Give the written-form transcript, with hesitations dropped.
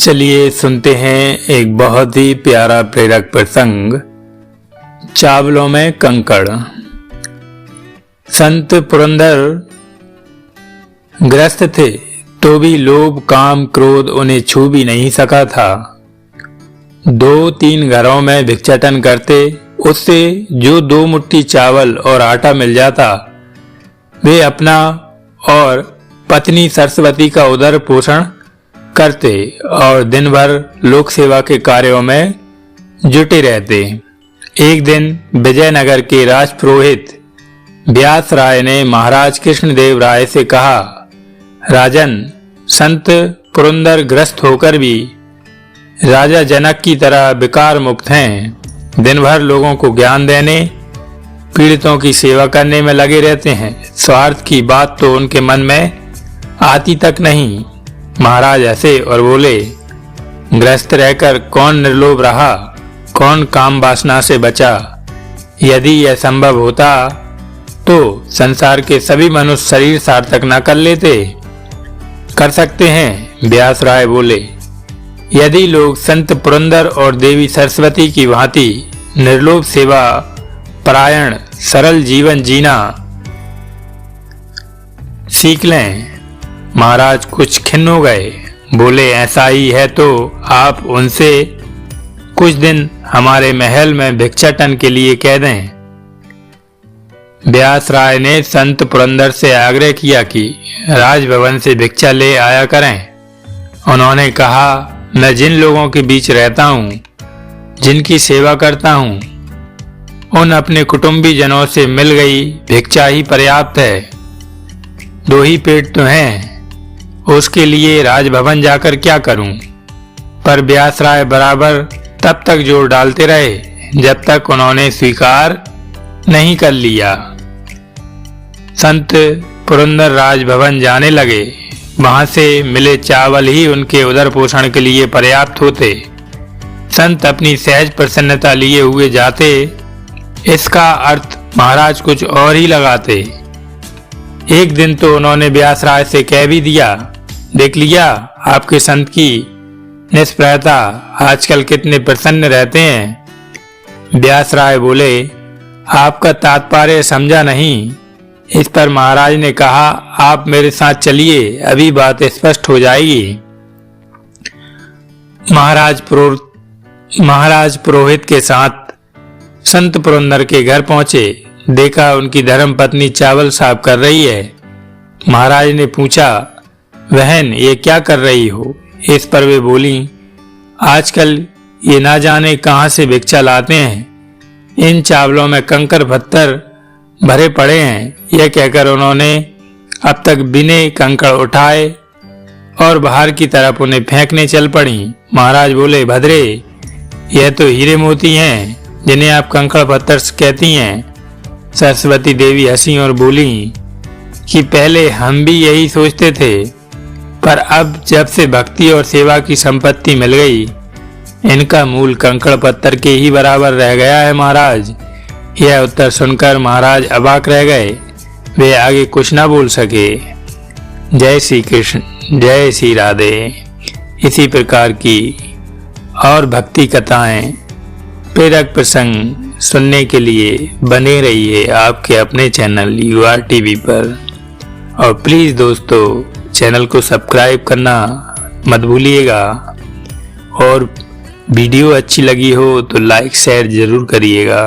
चलिए सुनते हैं एक बहुत ही प्यारा प्रेरक प्रसंग, चावलों में कंकड़। संत पुरंदर ग्रस्त थे तो भी लोभ काम क्रोध उन्हें छू भी नहीं सका था। 2-3 घरों में भिक्षाटन करते, उससे जो 2 मुट्ठी चावल और आटा मिल जाता, वे अपना और पत्नी सरस्वती का उदर पोषण करते और दिन भर लोक सेवा के कार्यों में जुटे रहते। एक दिन विजयनगर के राजपुरोहित व्यास राय ने महाराज कृष्णदेव राय से कहा, राजन, संत पुरंदर ग्रस्त होकर भी राजा जनक की तरह विकार मुक्त हैं। दिन भर लोगों को ज्ञान देने, पीड़ितों की सेवा करने में लगे रहते हैं। स्वार्थ की बात तो उनके मन में आती तक नहीं। महाराज हंसे और बोले, ग्रस्त रहकर कौन निर्लोभ रहा, कौन काम वासना से बचा। यदि यह संभव होता तो संसार के सभी मनुष्य शरीर सार्थक न कर लेते। कर सकते हैं, व्यास राय बोले। यदि लोग संत पुरंदर और देवी सरस्वती की भांति निर्लोभ सेवा परायण सरल जीवन जीना सीख लें। महाराज कुछ खिन्न हो गए, बोले, ऐसा ही है तो आप उनसे कुछ दिन हमारे महल में भिक्षाटन के लिए कह दें। व्यास राय ने संत पुरंदर से आग्रह किया कि राजभवन से भिक्षा ले आया करें। उन्होंने कहा, मैं जिन लोगों के बीच रहता हूँ, जिनकी सेवा करता हूँ, उन अपने कुटुंबी जनों से मिल गई भिक्षा ही पर्याप्त है। 2 ही पेट तो हैं, उसके लिए राजभवन जाकर क्या करूं। पर व्यास राय बराबर तब तक जोर डालते रहे जब तक उन्होंने स्वीकार नहीं कर लिया। संत पुरंदर राजभवन जाने लगे। वहां से मिले चावल ही उनके उदर पोषण के लिए पर्याप्त होते। संत अपनी सहज प्रसन्नता लिए हुए जाते, इसका अर्थ महाराज कुछ और ही लगाते। एक दिन तो उन्होंने व्यास राय से कह भी दिया, देख लिया आपके संत की निष्प्रयता, आजकल कितने प्रसन्न रहते हैं। व्यास राय बोले, आपका तात्पर्य समझा नहीं। इस पर महाराज ने कहा, आप मेरे साथ चलिए, अभी बात स्पष्ट हो जाएगी। महाराज पुरोहित के साथ संत पुरंदर के घर पहुंचे। देखा उनकी धर्म पत्नी चावल साफ कर रही है। महाराज ने पूछा, बहन, ये क्या कर रही हो। इस पर वे बोली, आजकल ये ना जाने कहां से भिक्षा लाते हैं, इन चावलों में कंकर पत्थर भरे पड़े हैं। यह कहकर उन्होंने अब तक बिने कंकड़ उठाए और बाहर की तरफ उन्हें फेंकने चल पड़ी। महाराज बोले, भद्रे, यह तो हीरे मोती हैं जिन्हें आप कंकड़ पत्थर कहती हैं। सरस्वती देवी हंसी और बोली कि पहले हम भी यही सोचते थे, पर अब जब से भक्ति और सेवा की संपत्ति मिल गई, इनका मूल कंकड़ पत्थर के ही बराबर रह गया है महाराज। यह उत्तर सुनकर महाराज अबाक रह गए। वे आगे कुछ न बोल सके। जय श्री कृष्ण, जय श्री राधे। इसी प्रकार की और भक्ति कथाएं, प्रेरक प्रसंग सुनने के लिए बने रहिए आपके अपने चैनल URTV पर। और प्लीज दोस्तों, चैनल को सब्सक्राइब करना मत भूलिएगा। और वीडियो अच्छी लगी हो तो लाइक शेयर जरूर करिएगा।